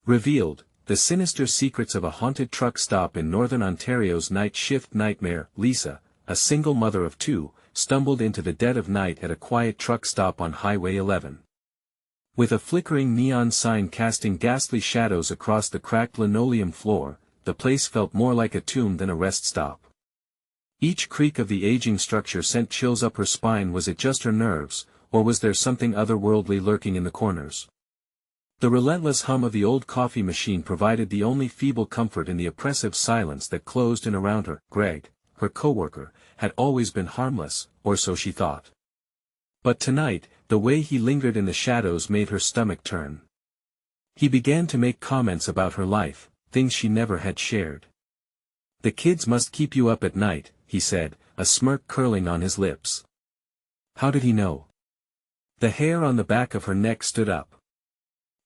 Revealed, the sinister secrets of a haunted truck stop in northern Ontario's night shift nightmare. Lisa, a single mother of two, stumbled into the dead of night at a quiet truck stop on Highway 11. With a flickering neon sign casting ghastly shadows across the cracked linoleum floor, the place felt more like a tomb than a rest stop. Each creak of the aging structure sent chills up her spine. Was it just her nerves, or was there something otherworldly lurking in the corners? The relentless hum of the old coffee machine provided the only feeble comfort in the oppressive silence that closed in around her. Greg, her coworker, had always been harmless, or so she thought. But tonight, the way he lingered in the shadows made her stomach turn. He began to make comments about her life, things she never had shared. "The kids must keep you up at night," he said, a smirk curling on his lips. How did he know? The hair on the back of her neck stood up.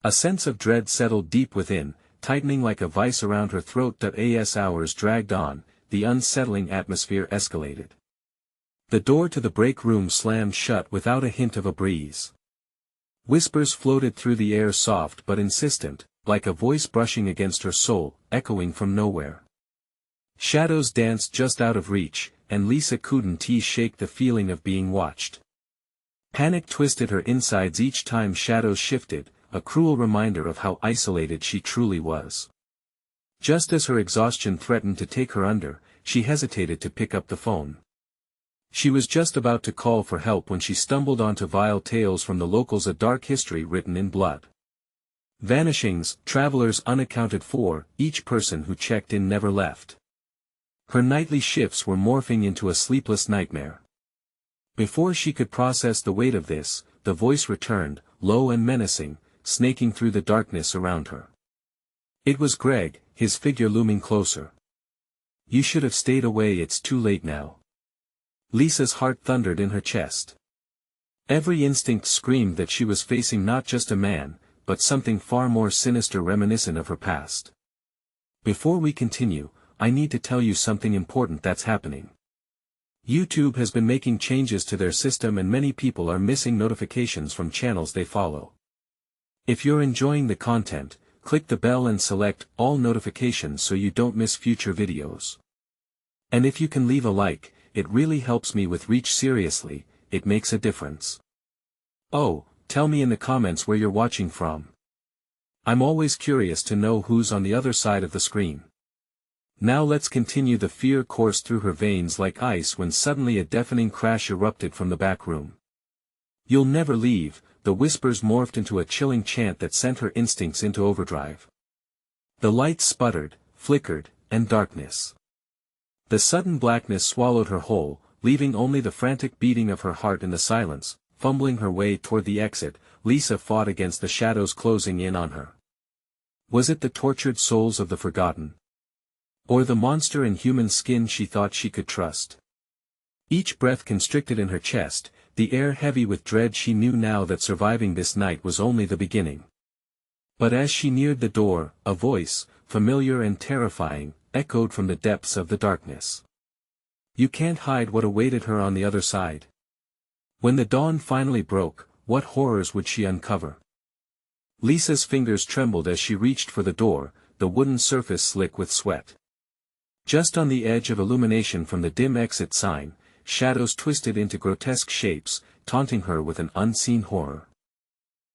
A sense of dread settled deep within, tightening like a vice around her throat. As hours dragged on, the unsettling atmosphere escalated. The door to the break room slammed shut without a hint of a breeze. Whispers floated through the air, soft but insistent, like a voice brushing against her soul, echoing from nowhere. Shadows danced just out of reach, and Lisa couldn't shake the feeling of being watched. Panic twisted her insides each time shadows shifted, a cruel reminder of how isolated she truly was. Just as her exhaustion threatened to take her under, she hesitated to pick up the phone. She was just about to call for help when she stumbled onto vile tales from the locals, a dark history written in blood. Vanishings, travelers unaccounted for, each person who checked in never left. Her nightly shifts were morphing into a sleepless nightmare. Before she could process the weight of this, the voice returned, low and menacing, snaking through the darkness around her. It was Greg, his figure looming closer. "You should have stayed away, it's too late now." Lisa's heart thundered in her chest. Every instinct screamed that she was facing not just a man, but something far more sinister, reminiscent of her past. "Before we continue, I need to tell you something important that's happening. YouTube has been making changes to their system and many people are missing notifications from channels they follow. If you're enjoying the content, click the bell and select all notifications so you don't miss future videos. And if you can leave a like, it really helps me with reach. Seriously, it makes a difference. Oh, tell me in the comments where you're watching from. I'm always curious to know who's on the other side of the screen." Now let's continue. The fear coursed through her veins like ice when suddenly a deafening crash erupted from the back room. "You'll never leave," the whispers morphed into a chilling chant that sent her instincts into overdrive. The lights sputtered, flickered, and darkness. The sudden blackness swallowed her whole, leaving only the frantic beating of her heart in the silence. Fumbling her way toward the exit, Lisa fought against the shadows closing in on her. Was it the tortured souls of the forgotten? Or the monster in human skin she thought she could trust? Each breath constricted in her chest, the air heavy with dread. She knew now that surviving this night was only the beginning. But as she neared the door, a voice, familiar and terrifying, echoed from the depths of the darkness. You can't hide what awaited her on the other side. When the dawn finally broke, what horrors would she uncover? Lisa's fingers trembled as she reached for the door, the wooden surface slick with sweat. Just on the edge of illumination from the dim exit sign, shadows twisted into grotesque shapes, taunting her with an unseen horror.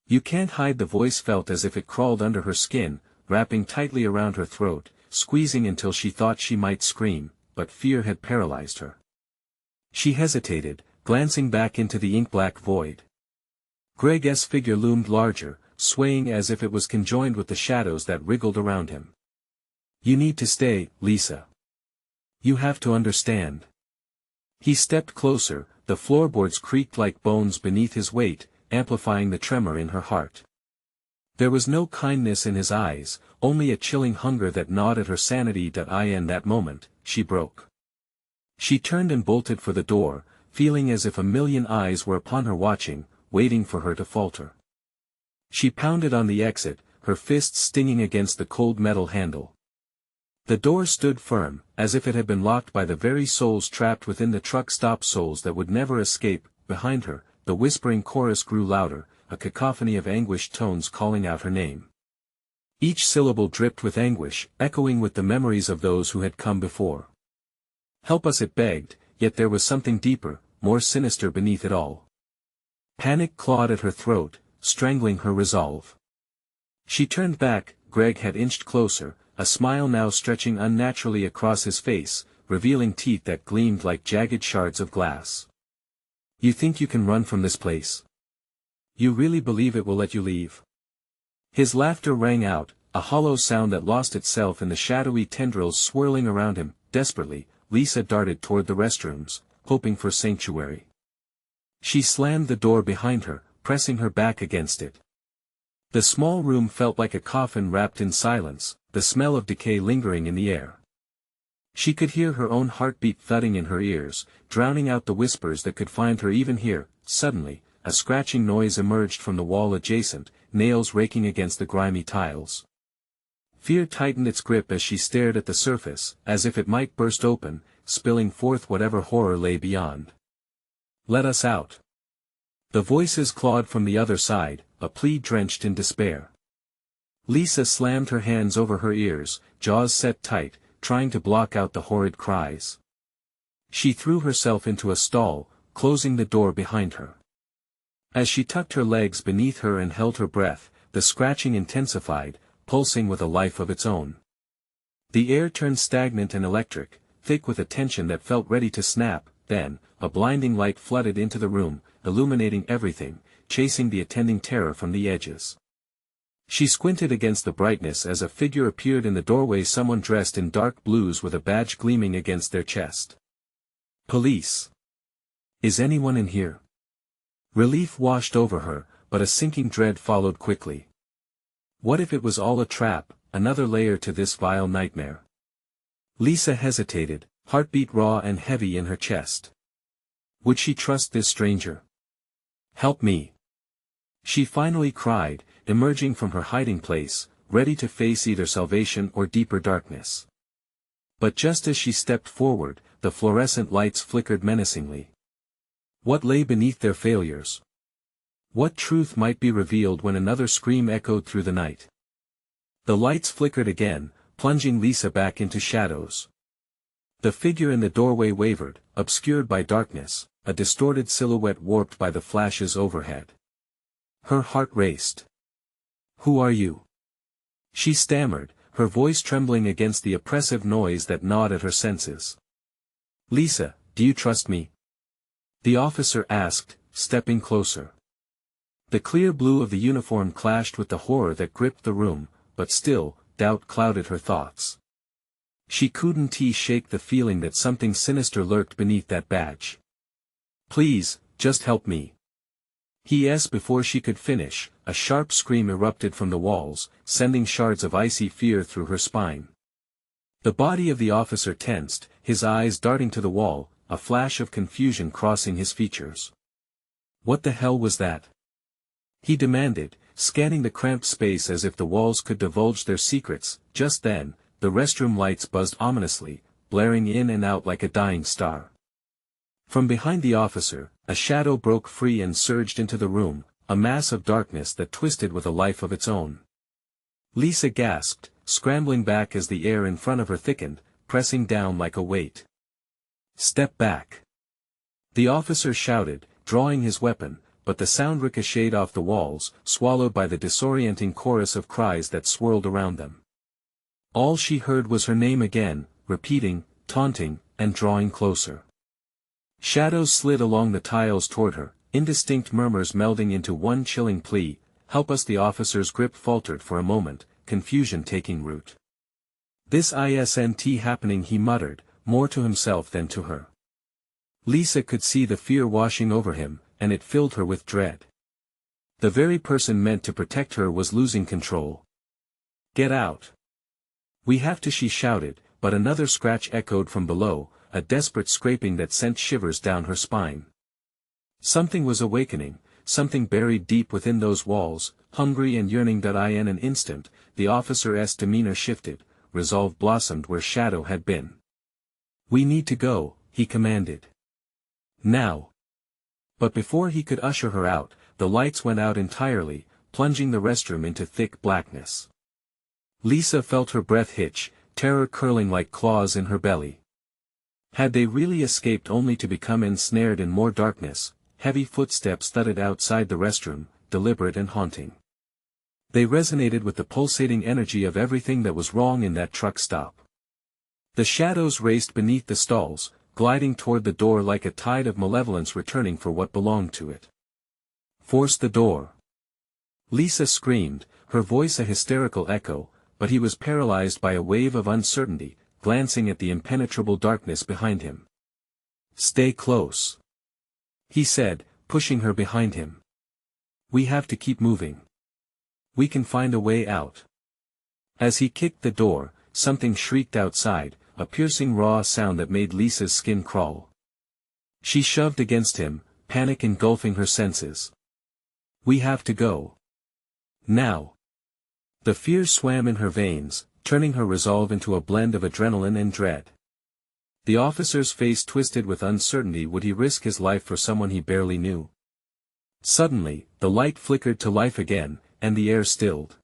You can't hide, the voice felt as if it crawled under her skin, wrapping tightly around her throat, squeezing until she thought she might scream, but fear had paralyzed her. She hesitated, glancing back into the ink-black void. Greg's figure loomed larger, swaying as if it was conjoined with the shadows that wriggled around him. You need to stay, Lisa. You have to understand. He stepped closer, the floorboards creaked like bones beneath his weight, amplifying the tremor in her heart. There was no kindness in his eyes, only a chilling hunger that gnawed at her sanity. In that moment, she broke. She turned and bolted for the door, feeling as if a million eyes were upon her watching, waiting for her to falter. She pounded on the exit, her fists stinging against the cold metal handle. The door stood firm, as if it had been locked by the very souls trapped within the truck stop, souls that would never escape. Behind her, the whispering chorus grew louder, a cacophony of anguished tones calling out her name. Each syllable dripped with anguish, echoing with the memories of those who had come before. Help us, it begged, yet there was something deeper, more sinister beneath it all. Panic clawed at her throat, strangling her resolve. She turned back. Greg had inched closer, a smile now stretching unnaturally across his face, revealing teeth that gleamed like jagged shards of glass. You think you can run from this place? You really believe it will let you leave? His laughter rang out, a hollow sound that lost itself in the shadowy tendrils swirling around him. Desperately, Lisa darted toward the restrooms, hoping for sanctuary. She slammed the door behind her, pressing her back against it. The small room felt like a coffin wrapped in silence, the smell of decay lingering in the air. She could hear her own heartbeat thudding in her ears, drowning out the whispers that could find her even here. Suddenly, a scratching noise emerged from the wall adjacent, nails raking against the grimy tiles. Fear tightened its grip as she stared at the surface, as if it might burst open, spilling forth whatever horror lay beyond. Let us out. The voices clawed from the other side, a plea drenched in despair. Lisa slammed her hands over her ears, jaws set tight, trying to block out the horrid cries. She threw herself into a stall, closing the door behind her. As she tucked her legs beneath her and held her breath, the scratching intensified, pulsing with a life of its own. The air turned stagnant and electric, thick with a tension that felt ready to snap. Then, a blinding light flooded into the room, illuminating everything, chasing the attending terror from the edges. She squinted against the brightness as a figure appeared in the doorway, someone dressed in dark blues with a badge gleaming against their chest. Police. Is anyone in here? Relief washed over her, but a sinking dread followed quickly. What if it was all a trap, another layer to this vile nightmare? Lisa hesitated, heartbeat raw and heavy in her chest. Would she trust this stranger? Help me! She finally cried, emerging from her hiding place, ready to face either salvation or deeper darkness. But just as she stepped forward, the fluorescent lights flickered menacingly. What lay beneath their failures? What truth might be revealed when another scream echoed through the night? The lights flickered again, plunging Lisa back into shadows. The figure in the doorway wavered, obscured by darkness, a distorted silhouette warped by the flashes overhead. Her heart raced. Who are you? She stammered, her voice trembling against the oppressive noise that gnawed at her senses. Lisa, do you trust me? The officer asked, stepping closer. The clear blue of the uniform clashed with the horror that gripped the room, but still, doubt clouded her thoughts. She couldn't shake the feeling that something sinister lurked beneath that badge. Please, just help me. He asked before she could finish. A sharp scream erupted from the walls, sending shards of icy fear through her spine. The body of the officer tensed, his eyes darting to the wall, a flash of confusion crossing his features. What the hell was that? He demanded, scanning the cramped space as if the walls could divulge their secrets. Just then, the restroom lights buzzed ominously, blaring in and out like a dying star. From behind the officer, a shadow broke free and surged into the room, a mass of darkness that twisted with a life of its own. Lisa gasped, scrambling back as the air in front of her thickened, pressing down like a weight. Step back! The officer shouted, drawing his weapon, but the sound ricocheted off the walls, swallowed by the disorienting chorus of cries that swirled around them. All she heard was her name again, repeating, taunting, and drawing closer. Shadows slid along the tiles toward her, indistinct murmurs melding into one chilling plea. Help us! The officer's grip faltered for a moment, confusion taking root. This isn't happening, he muttered, more to himself than to her. Lisa could see the fear washing over him, and it filled her with dread. The very person meant to protect her was losing control. Get out! We have to, she shouted, but another scratch echoed from below, a desperate scraping that sent shivers down her spine. Something was awakening, something buried deep within those walls, hungry and yearning. In an instant, the officer's demeanor shifted, resolve blossomed where shadow had been. We need to go, he commanded. Now. But before he could usher her out, the lights went out entirely, plunging the restroom into thick blackness. Lisa felt her breath hitch, terror curling like claws in her belly. Had they really escaped only to become ensnared in more darkness? Heavy footsteps thudded outside the restroom, deliberate and haunting. They resonated with the pulsating energy of everything that was wrong in that truck stop. The shadows raced beneath the stalls, gliding toward the door like a tide of malevolence returning for what belonged to it. "Force the door!" Lisa screamed, her voice a hysterical echo, but he was paralyzed by a wave of uncertainty, glancing at the impenetrable darkness behind him. "Stay close," he said, pushing her behind him. "We have to keep moving. We can find a way out." As he kicked the door, something shrieked outside, a piercing raw sound that made Lisa's skin crawl. She shoved against him, panic engulfing her senses. "We have to go. Now." The fear swam in her veins, turning her resolve into a blend of adrenaline and dread. The officer's face twisted with uncertainty. Would he risk his life for someone he barely knew? Suddenly, the light flickered to life again, and the air stilled.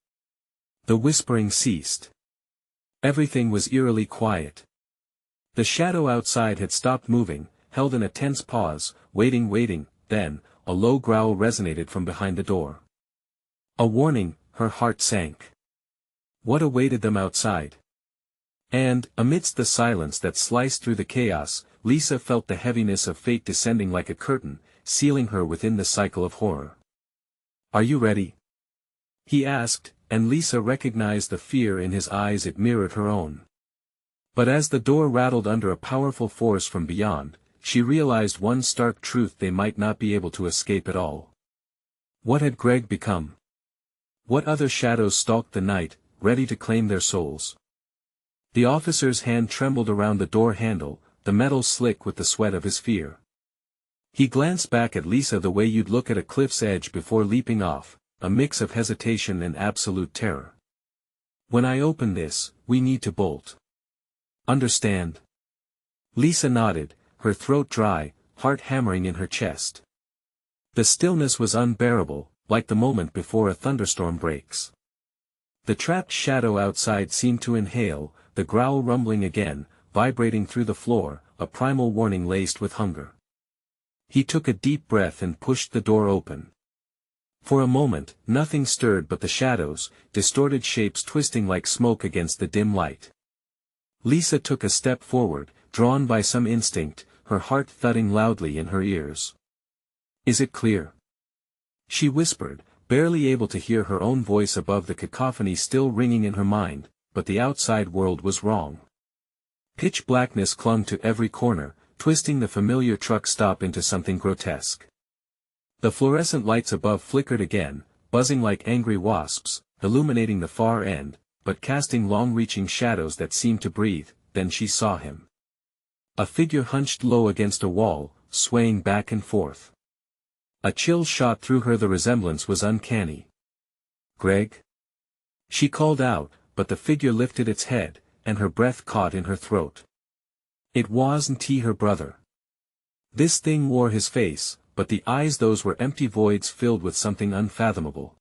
The whispering ceased. Everything was eerily quiet. The shadow outside had stopped moving, held in a tense pause, waiting, then, a low growl resonated from behind the door. A warning. Her heart sank. What awaited them outside? And, amidst the silence that sliced through the chaos, Lisa felt the heaviness of fate descending like a curtain, sealing her within the cycle of horror. "Are you ready?" he asked, and Lisa recognized the fear in his eyes. It mirrored her own. But as the door rattled under a powerful force from beyond, she realized one stark truth: they might not be able to escape at all. What had Greg become? What other shadows stalked the night, ready to claim their souls? The officer's hand trembled around the door handle, the metal slick with the sweat of his fear. He glanced back at Lisa the way you'd look at a cliff's edge before leaping off, a mix of hesitation and absolute terror. "When I open this, we need to bolt. Understand?" Lisa nodded, her throat dry, heart hammering in her chest. The stillness was unbearable, like the moment before a thunderstorm breaks. The trapped shadow outside seemed to inhale, the growl rumbling again, vibrating through the floor, a primal warning laced with hunger. He took a deep breath and pushed the door open. For a moment, nothing stirred but the shadows, distorted shapes twisting like smoke against the dim light. Lisa took a step forward, drawn by some instinct, her heart thudding loudly in her ears. "Is it clear?" she whispered, barely able to hear her own voice above the cacophony still ringing in her mind, but the outside world was wrong. Pitch blackness clung to every corner, twisting the familiar truck stop into something grotesque. The fluorescent lights above flickered again, buzzing like angry wasps, illuminating the far end, but casting long-reaching shadows that seemed to breathe. Then she saw him. A figure hunched low against a wall, swaying back and forth. A chill shot through her. The resemblance was uncanny. "Greg?" she called out, but the figure lifted its head, and her breath caught in her throat. It wasn't he, her brother. This thing wore his face, but the eyes, those were empty voids filled with something unfathomable.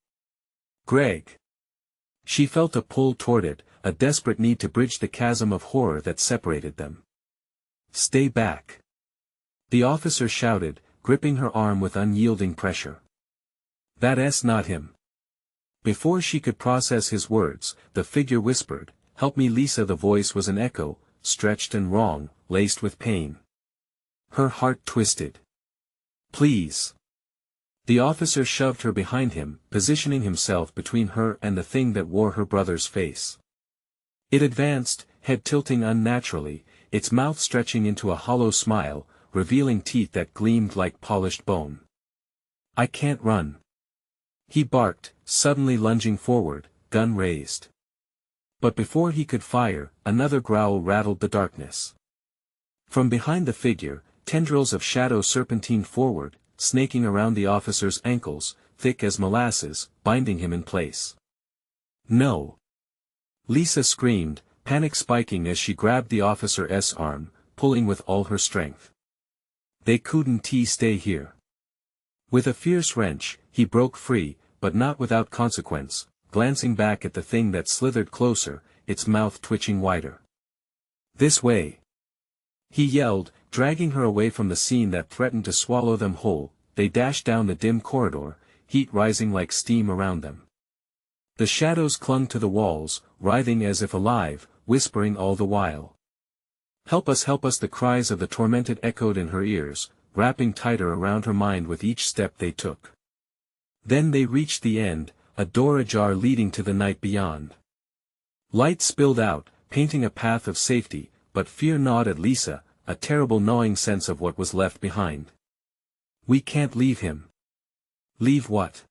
"Greg!" She felt a pull toward it, a desperate need to bridge the chasm of horror that separated them. "Stay back!" the officer shouted, gripping her arm with unyielding pressure. "That's not him." Before she could process his words, the figure whispered, "Help me, Lisa." The voice was an echo, stretched and wrong, laced with pain. Her heart twisted. "Please." The officer shoved her behind him, positioning himself between her and the thing that wore her brother's face. It advanced, head tilting unnaturally, its mouth stretching into a hollow smile, revealing teeth that gleamed like polished bone. "I can't run," he barked, suddenly lunging forward, gun raised. But before he could fire, another growl rattled the darkness. From behind the figure, tendrils of shadow serpentined forward, snaking around the officer's ankles, thick as molasses, binding him in place. "No!" Lisa screamed, panic spiking as she grabbed the officer's arm, pulling with all her strength. "They couldn't stay here." With a fierce wrench, he broke free, but not without consequence, glancing back at the thing that slithered closer, its mouth twitching wider. "This way!" he yelled, dragging her away from the scene that threatened to swallow them whole. They dashed down the dim corridor, heat rising like steam around them. The shadows clung to the walls, writhing as if alive, whispering all the while. Help us, the cries of the tormented echoed in her ears, wrapping tighter around her mind with each step they took. Then they reached the end, a door ajar leading to the night beyond. Light spilled out, painting a path of safety, but fear gnawed at Lisa, a terrible gnawing sense of what was left behind. "We can't leave him." "Leave what?"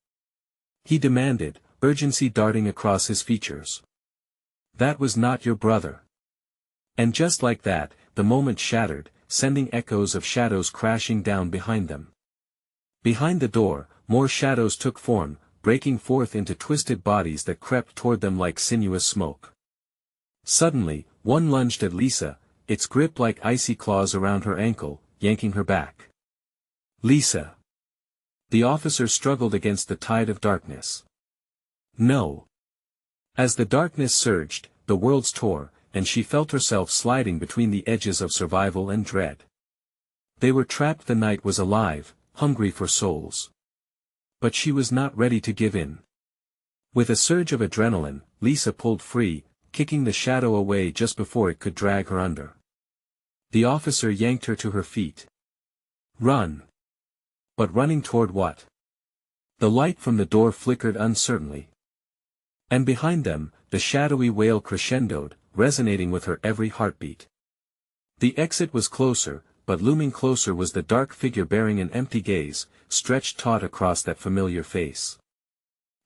he demanded, urgency darting across his features. "That was not your brother." And just like that, the moment shattered, sending echoes of shadows crashing down behind them. Behind the door, more shadows took form, breaking forth into twisted bodies that crept toward them like sinuous smoke. Suddenly, one lunged at Lisa, its grip like icy claws around her ankle, yanking her back. "Lisa!" The officer struggled against the tide of darkness. "No!" As the darkness surged, the worlds tore, and she felt herself sliding between the edges of survival and dread. They were trapped. The night was alive, hungry for souls. But she was not ready to give in. With a surge of adrenaline, Lisa pulled free, kicking the shadow away just before it could drag her under. The officer yanked her to her feet. "Run!" But running toward what? The light from the door flickered uncertainly. And behind them, the shadowy wail crescendoed, resonating with her every heartbeat. The exit was closer, but looming closer was the dark figure bearing an empty gaze, stretched taut across that familiar face.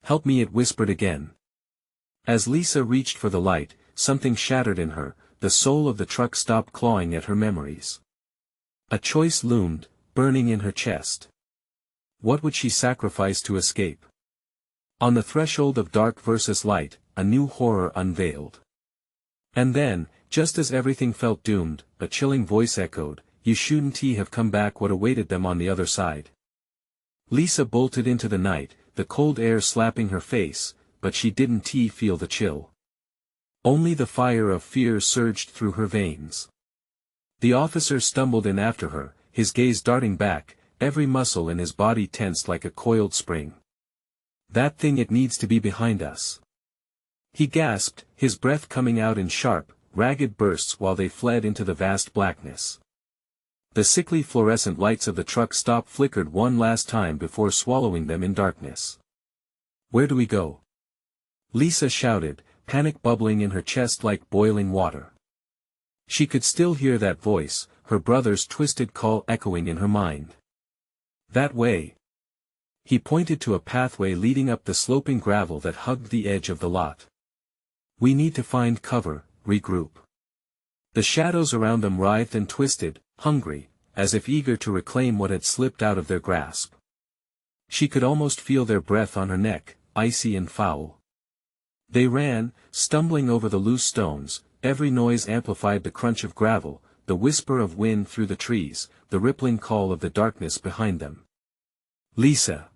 "Help me," it whispered again. As Lisa reached for the light, something shattered in her, the soul of the truck stopped clawing at her memories. A choice loomed, burning in her chest. What would she sacrifice to escape? On the threshold of dark versus light, a new horror unveiled. And then, just as everything felt doomed, a chilling voice echoed, "You shouldn't have come back." What awaited them on the other side? Lisa bolted into the night, the cold air slapping her face, but she didn't feel the chill. Only the fire of fear surged through her veins. The officer stumbled in after her, his gaze darting back, every muscle in his body tensed like a coiled spring. "That thing, it needs to be behind us," he gasped, his breath coming out in sharp, ragged bursts while they fled into the vast blackness. The sickly fluorescent lights of the truck stop flickered one last time before swallowing them in darkness. "Where do we go?" Lisa shouted, panic bubbling in her chest like boiling water. She could still hear that voice, her brother's twisted call echoing in her mind. "That way." He pointed to a pathway leading up the sloping gravel that hugged the edge of the lot. "We need to find cover, regroup." The shadows around them writhed and twisted, hungry, as if eager to reclaim what had slipped out of their grasp. She could almost feel their breath on her neck, icy and foul. They ran, stumbling over the loose stones, every noise amplified the crunch of gravel, the whisper of wind through the trees, the rippling call of the darkness behind them. "Lisa!"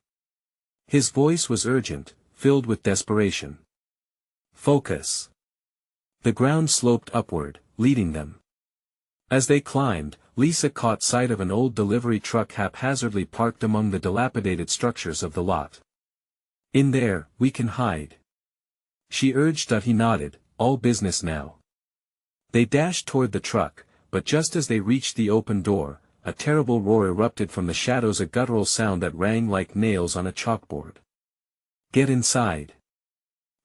His voice was urgent, filled with desperation. "Focus." The ground sloped upward, leading them. As they climbed, Lisa caught sight of an old delivery truck haphazardly parked among the dilapidated structures of the lot. "In there, we can hide," she urged. He nodded, all business now. They dashed toward the truck, but just as they reached the open door, a terrible roar erupted from the shadows, a guttural sound that rang like nails on a chalkboard. "Get inside,"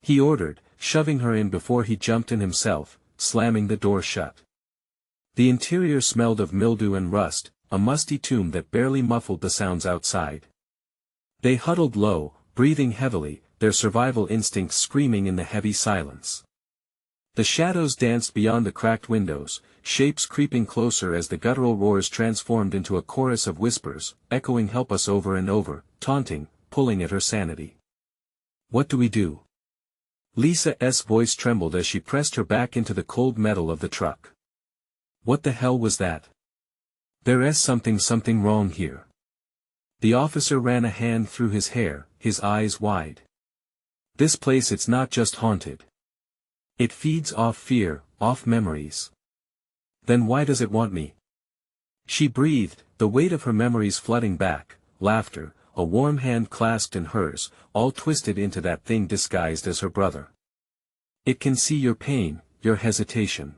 he ordered, shoving her in before he jumped in himself, slamming the door shut. The interior smelled of mildew and rust, a musty tomb that barely muffled the sounds outside. They huddled low, breathing heavily, their survival instincts screaming in the heavy silence. The shadows danced beyond the cracked windows, shapes creeping closer as the guttural roars transformed into a chorus of whispers, echoing "Help us" over and over, taunting, pulling at her sanity. "What do we do?" Lisa's voice trembled as she pressed her back into the cold metal of the truck. "What the hell was that? There's something wrong here." The officer ran a hand through his hair, his eyes wide. This place, it's not just haunted. It feeds off fear, off memories. Then why does it want me? She breathed, the weight of her memories flooding back, laughter, a warm hand clasped in hers, all twisted into that thing disguised as her brother. It can see your pain, your hesitation.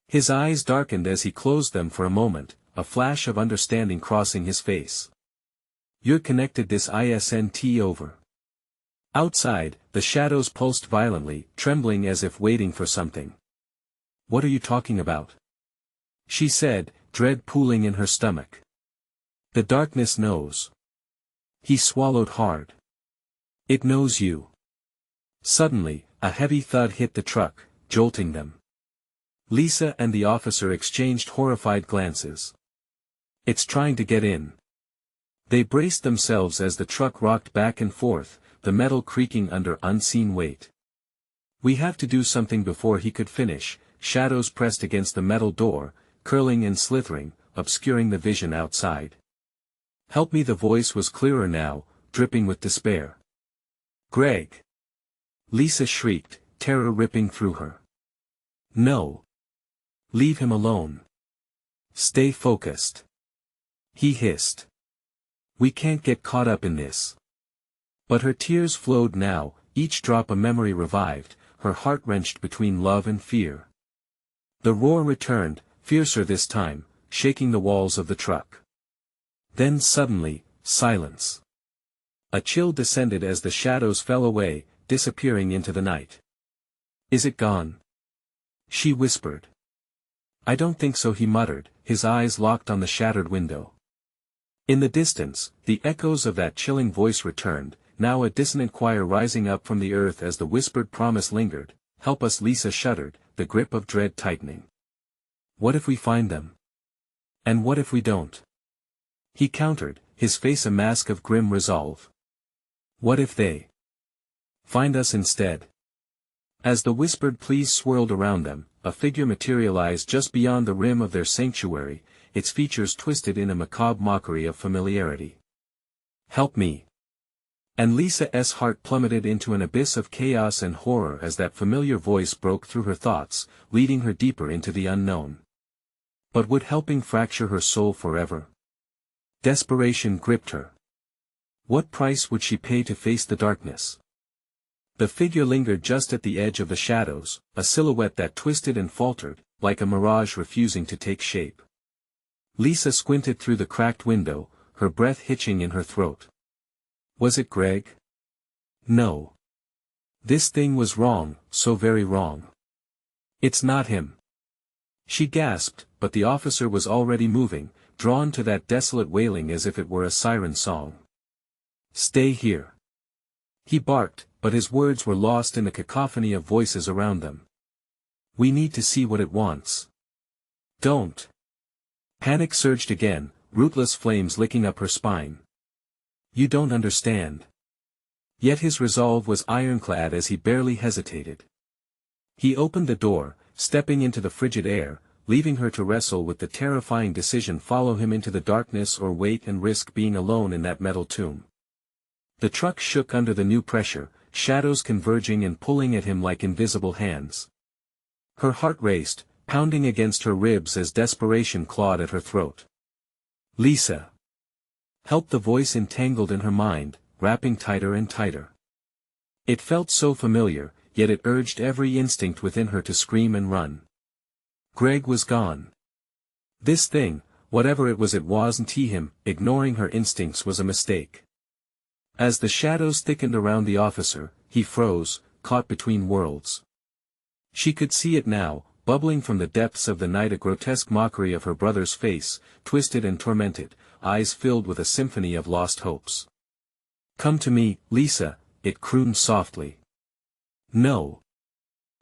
His eyes darkened as he closed them for a moment, a flash of understanding crossing his face. You're connected, this isn't over. Outside, the shadows pulsed violently, trembling as if waiting for something. What are you talking about? She said, dread pooling in her stomach. The darkness knows. He swallowed hard. It knows you. Suddenly, a heavy thud hit the truck, jolting them. Lisa and the officer exchanged horrified glances. It's trying to get in. They braced themselves as the truck rocked back and forth, the metal creaking under unseen weight. We have to do something before he could finish. Shadows pressed against the metal door, curling and slithering, obscuring the vision outside. Help me. The voice was clearer now, dripping with despair. Greg! Lisa shrieked, terror ripping through her. No. Leave him alone. Stay focused. He hissed. We can't get caught up in this. But her tears flowed now, each drop a memory revived, her heart wrenched between love and fear. The roar returned, fiercer this time, shaking the walls of the truck. Then suddenly, silence. A chill descended as the shadows fell away, disappearing into the night. Is it gone? She whispered. I don't think so, he muttered, his eyes locked on the shattered window. In the distance, the echoes of that chilling voice returned, now a dissonant choir rising up from the earth as the whispered promise lingered. Help us. Lisa shuddered, the grip of dread tightening. What if we find them? And what if we don't? He countered, his face a mask of grim resolve. What if they find us instead? As the whispered pleas swirled around them, a figure materialized just beyond the rim of their sanctuary, its features twisted in a macabre mockery of familiarity. Help me. And Lisa's heart plummeted into an abyss of chaos and horror as that familiar voice broke through her thoughts, leading her deeper into the unknown. But would helping fracture her soul forever? Desperation gripped her. What price would she pay to face the darkness? The figure lingered just at the edge of the shadows, a silhouette that twisted and faltered, like a mirage refusing to take shape. Lisa squinted through the cracked window, her breath hitching in her throat. Was it Greg? No. This thing was wrong, so very wrong. It's not him. She gasped, but the officer was already moving, drawn to that desolate wailing as if it were a siren song. Stay here. He barked, but his words were lost in the cacophony of voices around them. We need to see what it wants. Don't. Panic surged again, rootless flames licking up her spine. You don't understand. Yet his resolve was ironclad as he barely hesitated. He opened the door, stepping into the frigid air, leaving her to wrestle with the terrifying decision: follow him into the darkness or wait and risk being alone in that metal tomb. The truck shook under the new pressure, shadows converging and pulling at him like invisible hands. Her heart raced, pounding against her ribs as desperation clawed at her throat. Lisa! Help! The voice entangled in her mind, wrapping tighter and tighter. It felt so familiar, yet it urged every instinct within her to scream and run. Greg was gone. This thing, whatever it wasn't him. Ignoring her instincts was a mistake. As the shadows thickened around the officer, he froze, caught between worlds. She could see it now, bubbling from the depths of the night, a grotesque mockery of her brother's face, twisted and tormented, eyes filled with a symphony of lost hopes. Come to me, Lisa, it crooned softly. No.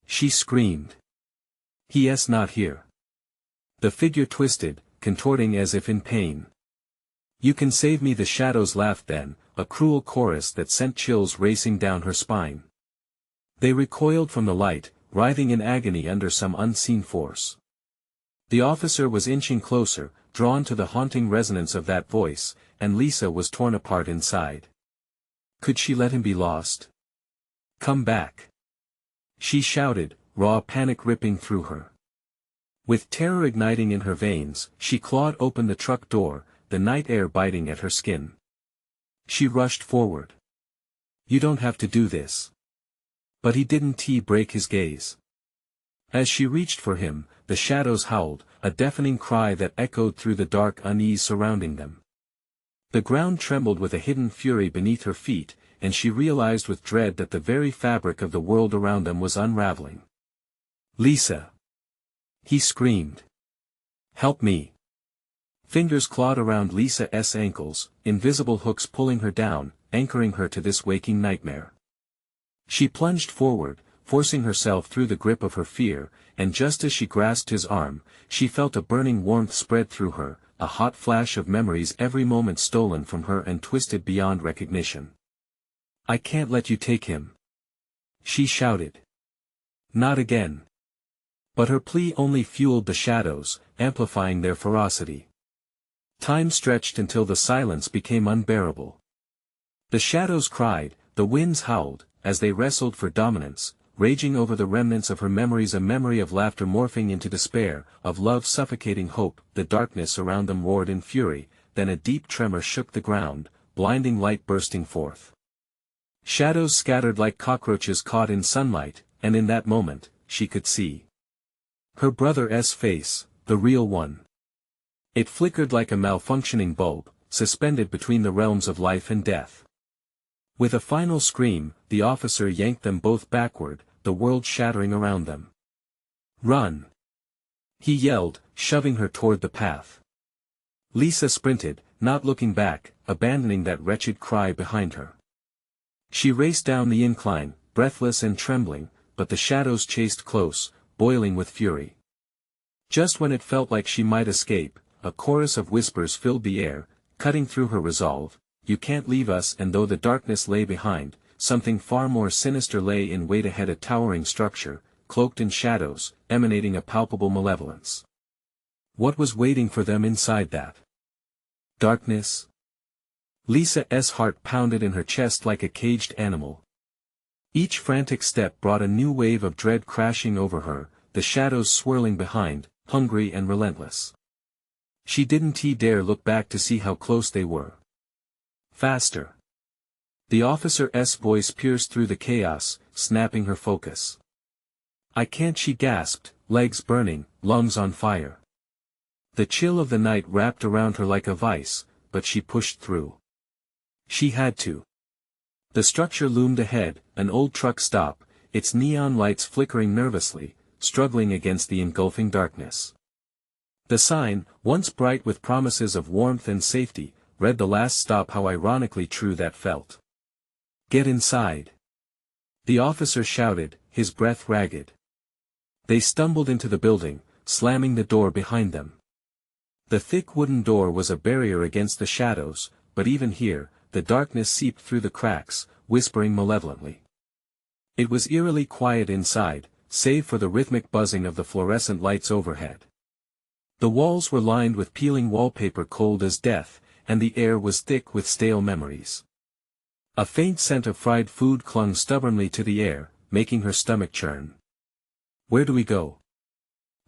She screamed. He's not here. The figure twisted, contorting as if in pain. You can save me. The shadows laughed then, a cruel chorus that sent chills racing down her spine. They recoiled from the light, writhing in agony under some unseen force. The officer was inching closer, drawn to the haunting resonance of that voice, and Lisa was torn apart inside. Could she let him be lost? Come back. She shouted, raw panic ripping through her. With terror igniting in her veins, she clawed open the truck door, the night air biting at her skin. She rushed forward. You don't have to do this. But he didn't break his gaze. As she reached for him, the shadows howled, a deafening cry that echoed through the dark unease surrounding them. The ground trembled with a hidden fury beneath her feet, and she realized with dread that the very fabric of the world around them was unraveling. Lisa! He screamed. Help me! Fingers clawed around Lisa's ankles, invisible hooks pulling her down, anchoring her to this waking nightmare. She plunged forward, forcing herself through the grip of her fear, and just as she grasped his arm, she felt a burning warmth spread through her, a hot flash of memories every moment stolen from her and twisted beyond recognition. I can't let you take him. She shouted. Not again. But her plea only fueled the shadows, amplifying their ferocity. Time stretched until the silence became unbearable. The shadows cried, the winds howled, as they wrestled for dominance, raging over the remnants of her memories, a memory of laughter morphing into despair, of love suffocating hope. The darkness around them roared in fury, then a deep tremor shook the ground, blinding light bursting forth. Shadows scattered like cockroaches caught in sunlight, and in that moment, she could see her brother's face, the real one. It flickered like a malfunctioning bulb, suspended between the realms of life and death. With a final scream, the officer yanked them both backward, the world shattering around them. Run! He yelled, shoving her toward the path. Lisa sprinted, not looking back, abandoning that wretched cry behind her. She raced down the incline, breathless and trembling, but the shadows chased close, boiling with fury. Just when it felt like she might escape, a chorus of whispers filled the air, cutting through her resolve. You can't leave us. And though the darkness lay behind, something far more sinister lay in wait ahead, a towering structure, cloaked in shadows, emanating a palpable malevolence. What was waiting for them inside that darkness? Lisa's heart pounded in her chest like a caged animal. Each frantic step brought a new wave of dread crashing over her, the shadows swirling behind, hungry and relentless. She didn't dare look back to see how close they were. Faster! The officer's voice pierced through the chaos, snapping her focus. I can't, she gasped, legs burning, lungs on fire. The chill of the night wrapped around her like a vice, but she pushed through. She had to. The structure loomed ahead, an old truck stop, its neon lights flickering nervously, struggling against the engulfing darkness. The sign, once bright with promises of warmth and safety, read the last stop. How ironically true that felt. Get inside! The officer shouted, his breath ragged. They stumbled into the building, slamming the door behind them. The thick wooden door was a barrier against the shadows, but even here, the darkness seeped through the cracks, whispering malevolently. It was eerily quiet inside, save for the rhythmic buzzing of the fluorescent lights overhead. The walls were lined with peeling wallpaper cold as death, and the air was thick with stale memories. A faint scent of fried food clung stubbornly to the air, making her stomach churn. Where do we go?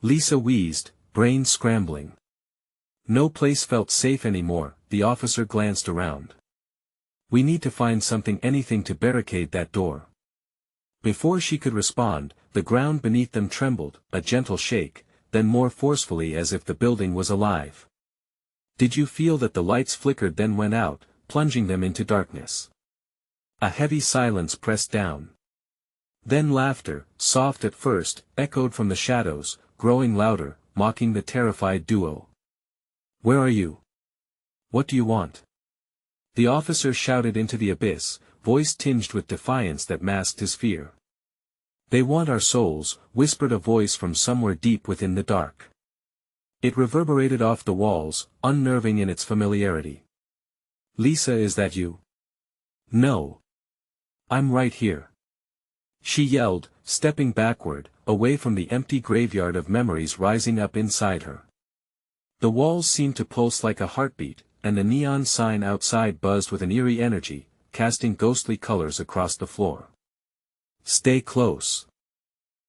Lisa wheezed, brain scrambling. No place felt safe anymore. The officer glanced around. We need to find something, anything to barricade that door. Before she could respond, the ground beneath them trembled, a gentle shake, then more forcefully, as if the building was alive. Did you feel that? The lights flickered then went out, plunging them into darkness. A heavy silence pressed down. Then laughter, soft at first, echoed from the shadows, growing louder, mocking the terrified duo. Where are you? What do you want? The officer shouted into the abyss, voice tinged with defiance that masked his fear. They want our souls, whispered a voice from somewhere deep within the dark. It reverberated off the walls, unnerving in its familiarity. Lisa, is that you? No. I'm right here. She yelled, stepping backward, away from the empty graveyard of memories rising up inside her. The walls seemed to pulse like a heartbeat, and the neon sign outside buzzed with an eerie energy, casting ghostly colors across the floor. Stay close.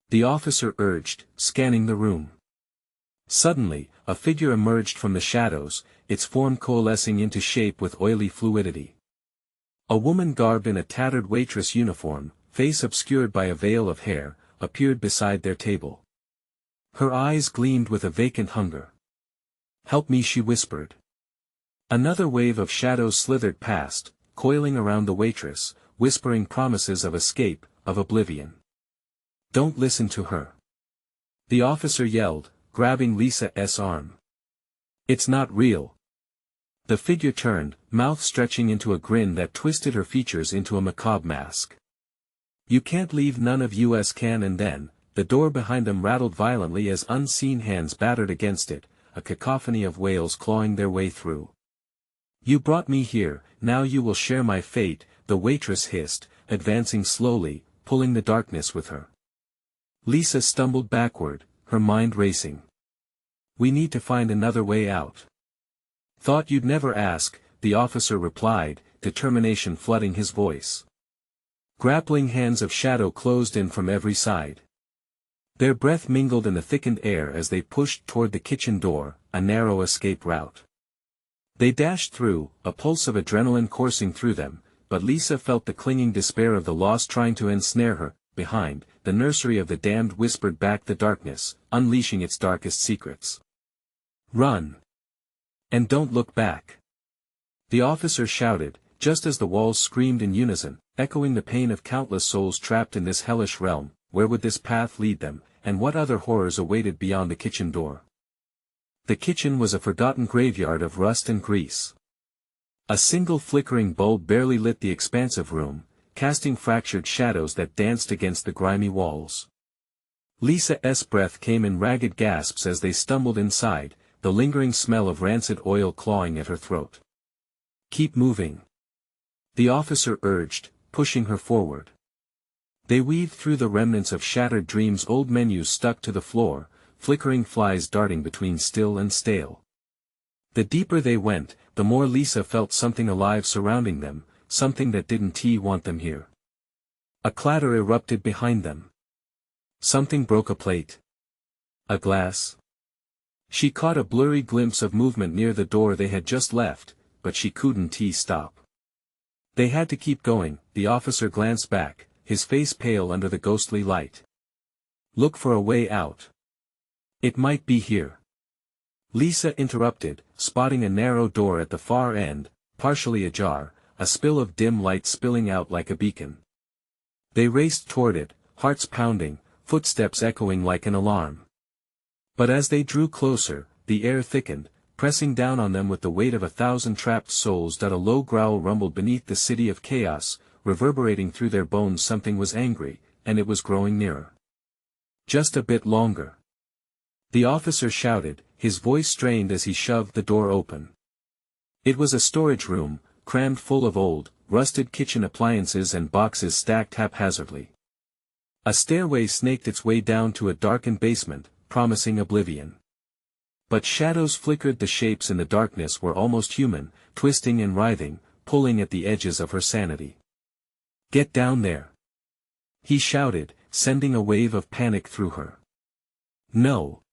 The officer urged, scanning the room. Suddenly, a figure emerged from the shadows, its form coalescing into shape with oily fluidity. A woman garbed in a tattered waitress uniform, face obscured by a veil of hair, appeared beside their table. Her eyes gleamed with a vacant hunger. "Help me," she whispered. Another wave of shadows slithered past, coiling around the waitress, whispering promises of escape, of oblivion. "Don't listen to her," the officer yelled, grabbing Lisa's arm. "It's not real." The figure turned, mouth stretching into a grin that twisted her features into a macabre mask. "You can't leave, none of us can." And then, the door behind them rattled violently as unseen hands battered against it, a cacophony of wails clawing their way through. "You brought me here, now you will share my fate," the waitress hissed, advancing slowly, pulling the darkness with her. Lisa stumbled backward, her mind racing. "We need to find another way out." "Thought you'd never ask," the officer replied, determination flooding his voice. Grappling hands of shadow closed in from every side. Their breath mingled in the thickened air as they pushed toward the kitchen door, a narrow escape route. They dashed through, a pulse of adrenaline coursing through them, but Lisa felt the clinging despair of the lost trying to ensnare her. Behind, the nursery of the damned whispered back the darkness, unleashing its darkest secrets. "Run! And don't look back!" the officer shouted, just as the walls screamed in unison, echoing the pain of countless souls trapped in this hellish realm. Where would this path lead them, and what other horrors awaited beyond the kitchen door? The kitchen was a forgotten graveyard of rust and grease. A single flickering bulb barely lit the expansive room, casting fractured shadows that danced against the grimy walls. Lisa's breath came in ragged gasps as they stumbled inside, the lingering smell of rancid oil clawing at her throat. "Keep moving," the officer urged, pushing her forward. They weaved through the remnants of shattered dreams, old menus stuck to the floor, flickering flies darting between still and stale. The deeper they went, the more Lisa felt something alive surrounding them, something that didn't want them here. A clatter erupted behind them. Something broke a plate. A glass. She caught a blurry glimpse of movement near the door they had just left, but she couldn't stop. They had to keep going. The officer glanced back, his face pale under the ghostly light. "Look for a way out. It might be here." Lisa interrupted, spotting a narrow door at the far end, partially ajar, a spill of dim light spilling out like a beacon. They raced toward it, hearts pounding, footsteps echoing like an alarm. But as they drew closer, the air thickened, pressing down on them with the weight of 1,000 trapped souls. A low growl rumbled beneath the city of chaos, reverberating through their bones. Something was angry, and it was growing nearer. "Just a bit longer," the officer shouted, his voice strained as he shoved the door open. It was a storage room, crammed full of old, rusted kitchen appliances and boxes stacked haphazardly. A stairway snaked its way down to a darkened basement, promising oblivion. But shadows flickered. The shapes in the darkness were almost human, twisting and writhing, pulling at the edges of her sanity. "Get down there!" he shouted, sending a wave of panic through her. "No!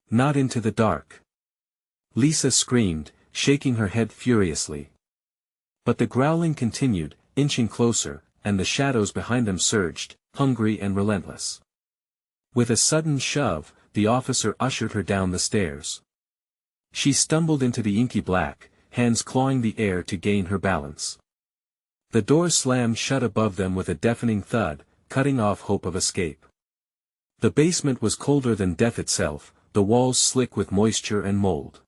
Not into the dark!" Lisa screamed, shaking her head furiously. But the growling continued, inching closer, and the shadows behind them surged, hungry and relentless. With a sudden shove, the officer ushered her down the stairs. She stumbled into the inky black, hands clawing the air to gain her balance. The door slammed shut above them with a deafening thud, cutting off hope of escape. The basement was colder than death itself, the walls slick with moisture and mold.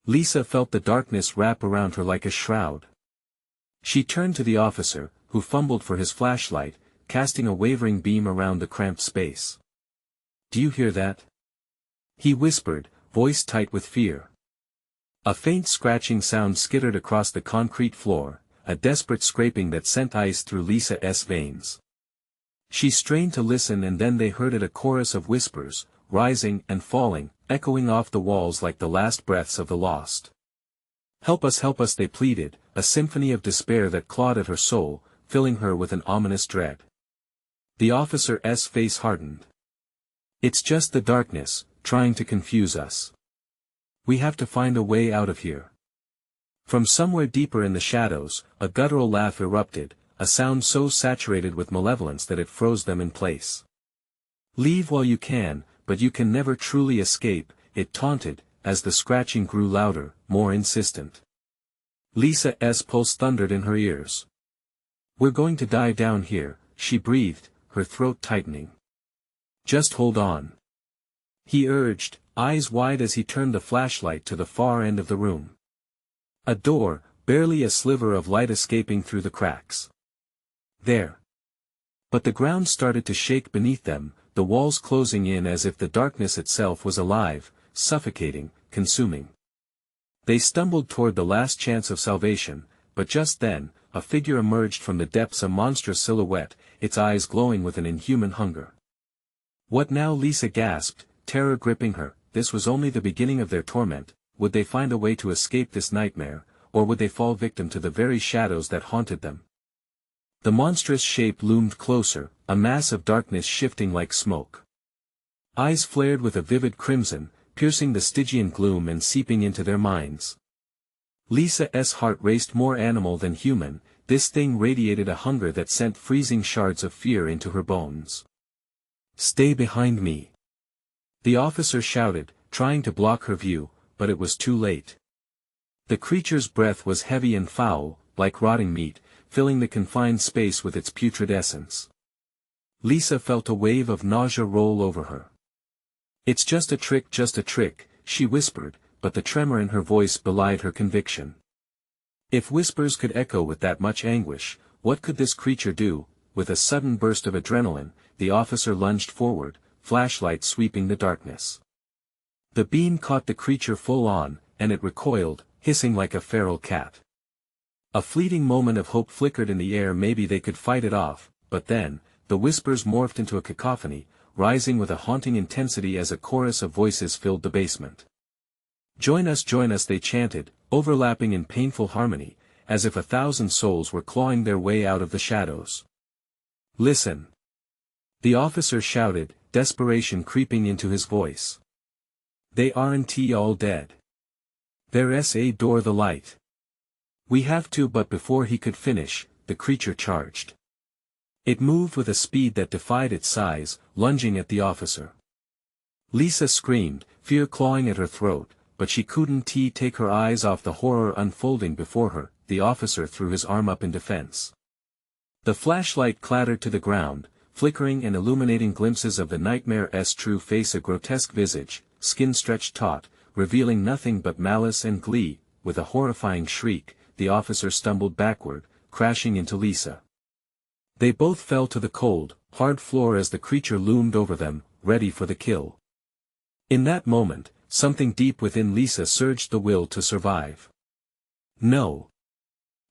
Lisa felt the darkness wrap around her like a shroud. She turned to the officer, who fumbled for his flashlight, casting a wavering beam around the cramped space. "Do you hear that?" he whispered, voice tight with fear. A faint scratching sound skittered across the concrete floor, a desperate scraping that sent ice through Lisa's veins. She strained to listen, and then they heard it, a chorus of whispers, rising and falling, echoing off the walls like the last breaths of the lost. Help us," they pleaded, a symphony of despair that clawed at her soul, filling her with an ominous dread. The officer's face hardened. It's just the darkness, trying to confuse us. We have to find a way out of here. From somewhere deeper in the shadows, a guttural laugh erupted, a sound so saturated with malevolence that it froze them in place. Leave while you can, but you can never truly escape, it taunted, as the scratching grew louder, more insistent. Lisa's pulse thundered in her ears. We're going to die down here, she breathed, her throat tightening. Just hold on. He urged, eyes wide as he turned the flashlight to the far end of the room. A door, barely a sliver of light escaping through the cracks. There. But the ground started to shake beneath them, the walls closing in as if the darkness itself was alive, suffocating, consuming. They stumbled toward the last chance of salvation, but just then, a figure emerged from the depths, a monstrous silhouette, its eyes glowing with an inhuman hunger. What now? Lisa gasped, terror gripping her. This was only the beginning of their torment. Would they find a way to escape this nightmare, or would they fall victim to the very shadows that haunted them? The monstrous shape loomed closer, a mass of darkness shifting like smoke. Eyes flared with a vivid crimson, piercing the Stygian gloom and seeping into their minds. Lisa's heart raced, more animal than human. This thing radiated a hunger that sent freezing shards of fear into her bones. Stay behind me. The officer shouted, trying to block her view, but it was too late. The creature's breath was heavy and foul, like rotting meat, filling the confined space with its putrid essence. Lisa felt a wave of nausea roll over her. It's just a trick, she whispered, but the tremor in her voice belied her conviction. If whispers could echo with that much anguish, what could this creature do? With a sudden burst of adrenaline, the officer lunged forward, flashlight sweeping the darkness. The beam caught the creature full on, and it recoiled, hissing like a feral cat. A fleeting moment of hope flickered in the air. Maybe they could fight it off, but then, the whispers morphed into a cacophony, rising with a haunting intensity as a chorus of voices filled the basement. Join us, they chanted, overlapping in painful harmony, as if 1,000 souls were clawing their way out of the shadows. Listen. The officer shouted, desperation creeping into his voice. They aren't all dead. There's a door, the light. We have to. But before he could finish, the creature charged. It moved with a speed that defied its size, lunging at the officer. Lisa screamed, fear clawing at her throat, but she couldn't take her eyes off the horror unfolding before her. The officer threw his arm up in defense. The flashlight clattered to the ground, flickering and illuminating glimpses of the nightmare's true face, a grotesque visage, skin stretched taut, revealing nothing but malice and glee. With a horrifying shriek, the officer stumbled backward, crashing into Lisa. They both fell to the cold, hard floor as the creature loomed over them, ready for the kill. In that moment, something deep within Lisa surged, the will to survive. No!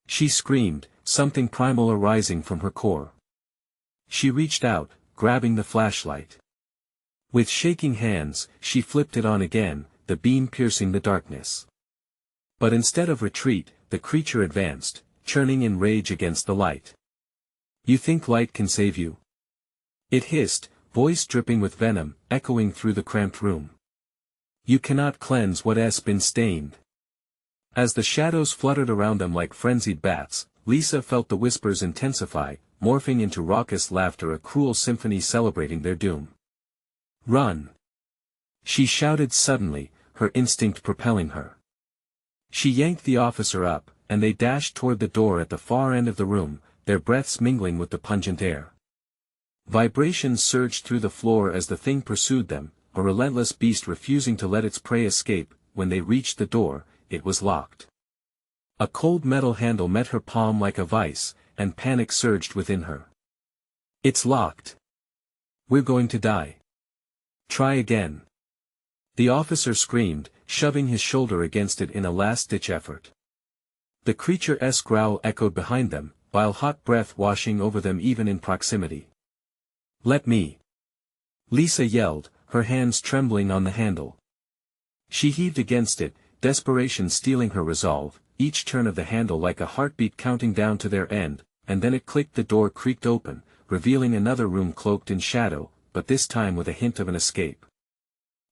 She screamed, something primal arising from her core. She reached out, grabbing the flashlight. With shaking hands, she flipped it on again, the beam piercing the darkness. But instead of retreat, the creature advanced, churning in rage against the light. You think light can save you? It hissed, voice dripping with venom, echoing through the cramped room. You cannot cleanse what has been stained. As the shadows fluttered around them like frenzied bats, Lisa felt the whispers intensify, morphing into raucous laughter, a cruel symphony celebrating their doom. Run! She shouted suddenly, her instinct propelling her. She yanked the officer up, and they dashed toward the door at the far end of the room, their breaths mingling with the pungent air. Vibrations surged through the floor as the thing pursued them, a relentless beast refusing to let its prey escape. When they reached the door, it was locked. A cold metal handle met her palm like a vice, and panic surged within her. It's locked. We're going to die. Try again. The officer screamed, shoving his shoulder against it in a last-ditch effort. The creature's growl echoed behind them, while hot breath washing over them even in proximity. Let me! Lisa yelled, her hands trembling on the handle. She heaved against it, desperation stealing her resolve, each turn of the handle like a heartbeat counting down to their end, and then it clicked. The door creaked open, revealing another room cloaked in shadow, but this time with a hint of an escape.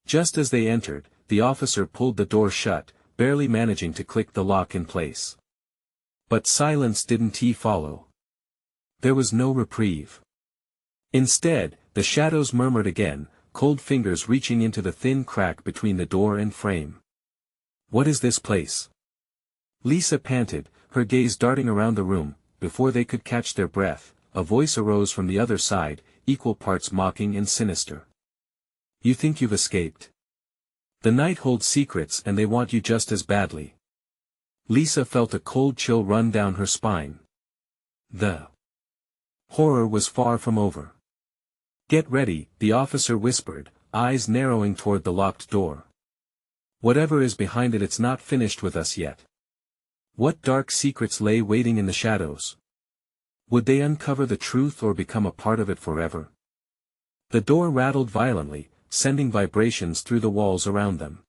Just as they entered, the officer pulled the door shut, barely managing to click the lock in place. But silence didn't follow. There was no reprieve. Instead, the shadows murmured again, cold fingers reaching into the thin crack between the door and frame. "What is this place?" Lisa panted, her gaze darting around the room. Before they could catch their breath, a voice arose from the other side, equal parts mocking and sinister. "You think you've escaped? The night holds secrets and they want you just as badly." Lisa felt a cold chill run down her spine. The horror was far from over. "Get ready," the officer whispered, eyes narrowing toward the locked door. "Whatever is behind it, it's not finished with us yet." What dark secrets lay waiting in the shadows? Would they uncover the truth or become a part of it forever? The door rattled violently, sending vibrations through the walls around them.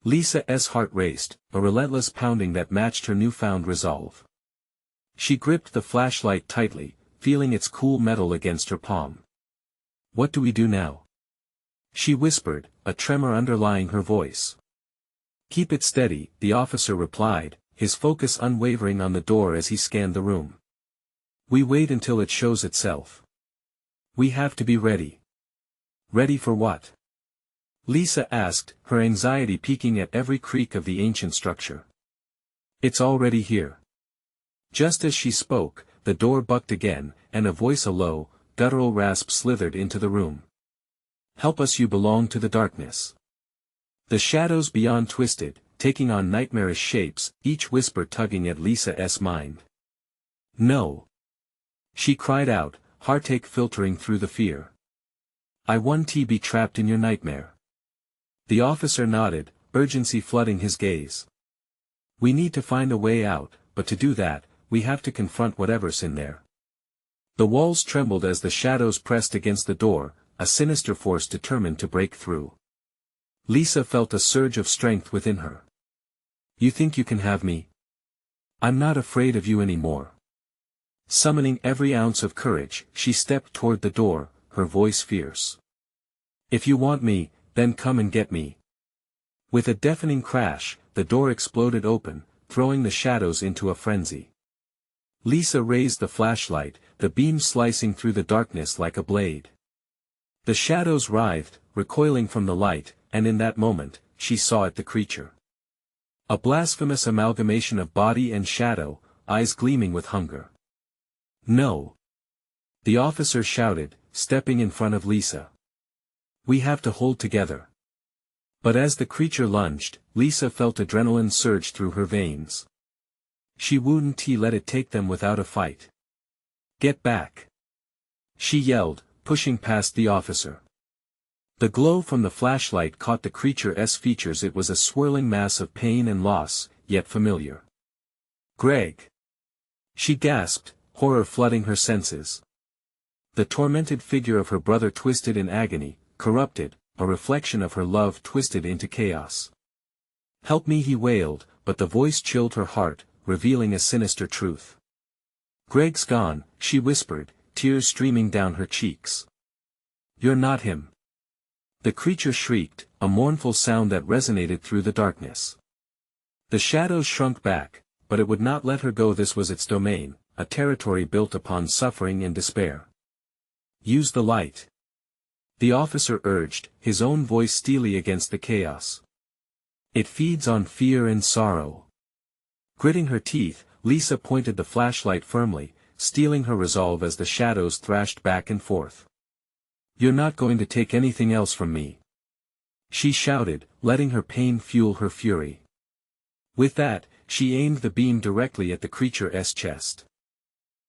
Lisa's heart raced, a relentless pounding that matched her newfound resolve. She gripped the flashlight tightly, feeling its cool metal against her palm. "What do we do now?" she whispered, a tremor underlying her voice. "Keep it steady," the officer replied, his focus unwavering on the door as he scanned the room. "We wait until it shows itself. We have to be ready." "Ready for what?" Lisa asked, her anxiety peaking at every creak of the ancient structure. "It's already here." Just as she spoke, the door bucked again, and a voice, a low, guttural rasp, slithered into the room. "Help us, you belong to the darkness." The shadows beyond twisted, taking on nightmarish shapes, each whisper tugging at Lisa's mind. "No!" she cried out, heartache filtering through the fear. "I won't be trapped in your nightmare." The officer nodded, urgency flooding his gaze. "We need to find a way out, but to do that, we have to confront whatever's in there." The walls trembled as the shadows pressed against the door, a sinister force determined to break through. Lisa felt a surge of strength within her. "You think you can have me? I'm not afraid of you anymore." Summoning every ounce of courage, she stepped toward the door, her voice fierce. "If you want me, then come and get me." With a deafening crash, the door exploded open, throwing the shadows into a frenzy. Lisa raised the flashlight, the beam slicing through the darkness like a blade. The shadows writhed, recoiling from the light, and in that moment, she saw it, the creature. A blasphemous amalgamation of body and shadow, eyes gleaming with hunger. "No!" the officer shouted, stepping in front of Lisa. "We have to hold together." But as the creature lunged, Lisa felt adrenaline surge through her veins. She wouldn't let it take them without a fight. "Get back!" she yelled, pushing past the officer. The glow from the flashlight caught the creature's features. It was a swirling mass of pain and loss, yet familiar. "Greg!" she gasped, horror flooding her senses. The tormented figure of her brother twisted in agony, corrupted, a reflection of her love twisted into chaos. "Help me," he wailed, but the voice chilled her heart, revealing a sinister truth. "Greg's gone," she whispered, tears streaming down her cheeks. "You're not him." The creature shrieked, a mournful sound that resonated through the darkness. The shadows shrunk back, but it would not let her go. This was its domain, a territory built upon suffering and despair. "Use the light," the officer urged, his own voice steely against the chaos. "It feeds on fear and sorrow." Gritting her teeth, Lisa pointed the flashlight firmly, steeling her resolve as the shadows thrashed back and forth. "You're not going to take anything else from me," she shouted, letting her pain fuel her fury. With that, she aimed the beam directly at the creature's chest.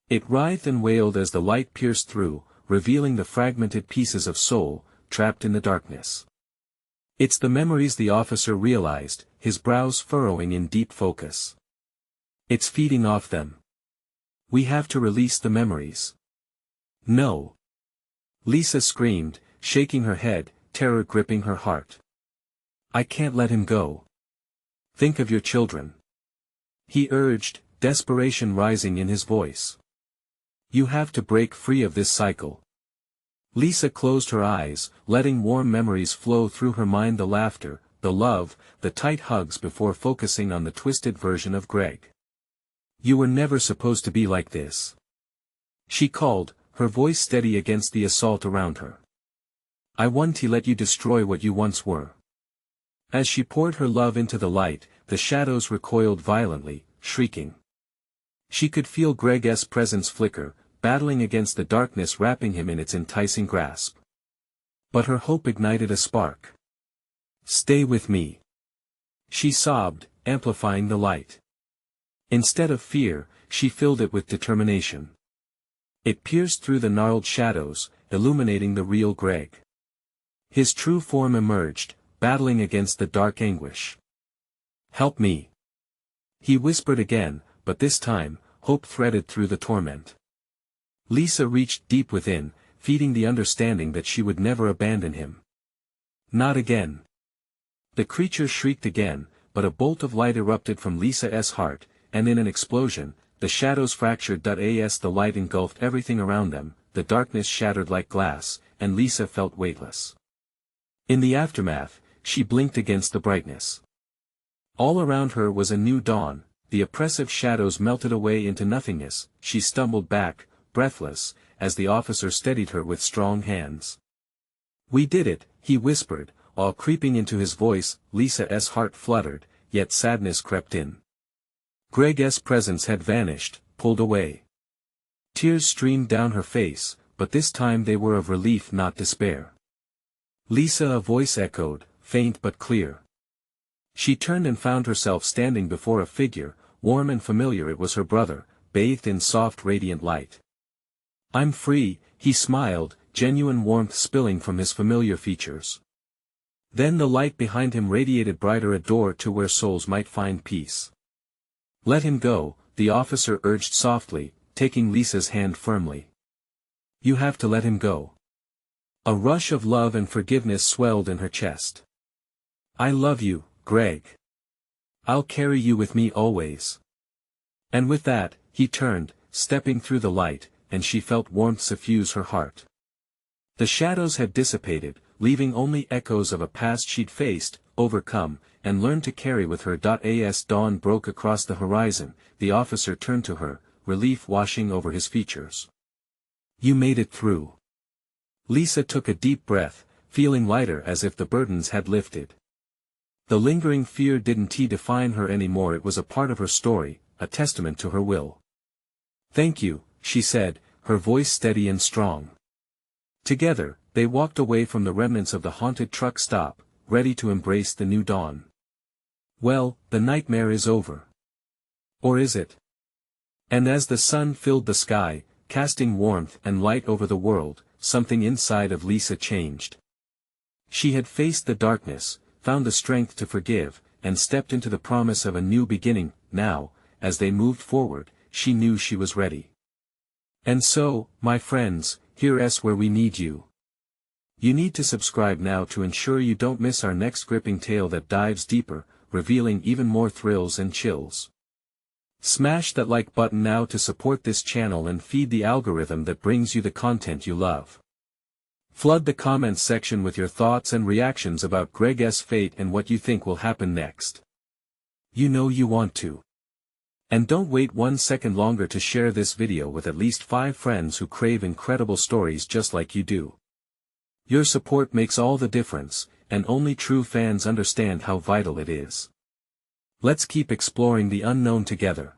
It writhed and wailed as the light pierced through, revealing the fragmented pieces of soul, trapped in the darkness. "It's the memories," the officer realized, his brows furrowing in deep focus. "It's feeding off them. We have to release the memories." "No!" Lisa screamed, shaking her head, terror gripping her heart. "I can't let him go. Think of your children," he urged, desperation rising in his voice. You have to break free of this cycle. Lisa closed her eyes, letting warm memories flow through her mind, the laughter, the love, the tight hugs, before focusing on the twisted version of Greg. You were never supposed to be like this. She called, her voice steady against the assault around her. I want to let you destroy what you once were. As she poured her love into the light, the shadows recoiled violently, shrieking. She could feel Greg's presence flicker, battling against the darkness wrapping him in its enticing grasp. But her hope ignited a spark. Stay with me. She sobbed, amplifying the light. Instead of fear, she filled it with determination. It pierced through the gnarled shadows, illuminating the real Greg. His true form emerged, battling against the dark anguish. Help me. He whispered again, but this time, hope threaded through the torment. Lisa reached deep within, feeding the understanding that she would never abandon him. Not again. The creature shrieked again, but a bolt of light erupted from Lisa's heart, and in an explosion, the shadows fractured. As the light engulfed everything around them, the darkness shattered like glass, and Lisa felt weightless. In the aftermath, she blinked against the brightness. All around her was a new dawn, the oppressive shadows melted away into nothingness. She stumbled back, breathless, as the officer steadied her with strong hands. We did it, he whispered, awe creeping into his voice. Lisa's heart fluttered, yet sadness crept in. Greg's presence had vanished, pulled away. Tears streamed down her face, but this time they were of relief, not despair. Lisa, a voice echoed, faint but clear. She turned and found herself standing before a figure, warm and familiar. It was her brother, bathed in soft radiant light. I'm free, he smiled, genuine warmth spilling from his familiar features. Then the light behind him radiated brighter, a door to where souls might find peace. Let him go, the officer urged softly, taking Lisa's hand firmly. You have to let him go. A rush of love and forgiveness swelled in her chest. I love you, Greg. I'll carry you with me always. And with that, he turned, stepping through the light, and she felt warmth suffuse her heart. The shadows had dissipated, leaving only echoes of a past she'd faced, overcome, and learned to carry with her. As dawn broke across the horizon, the officer turned to her, relief washing over his features. You made it through. Lisa took a deep breath, feeling lighter as if the burdens had lifted. The lingering fear didn't define her anymore. It was a part of her story, a testament to her will. Thank you, she said, her voice steady and strong. Together, they walked away from the remnants of the haunted truck stop, ready to embrace the new dawn. Well, the nightmare is over. Or is it? And as the sun filled the sky, casting warmth and light over the world, something inside of Lisa changed. She had faced the darkness, found the strength to forgive, and stepped into the promise of a new beginning. Now, as they moved forward, she knew she was ready. And so, my friends, here's where we need you. You need to subscribe now to ensure you don't miss our next gripping tale that dives deeper, revealing even more thrills and chills. Smash that like button now to support this channel and feed the algorithm that brings you the content you love. Flood the comments section with your thoughts and reactions about Greg's fate and what you think will happen next. You know you want to. And don't wait 1 second longer to share this video with at least 5 friends who crave incredible stories just like you do. Your support makes all the difference, and only true fans understand how vital it is. Let's keep exploring the unknown together.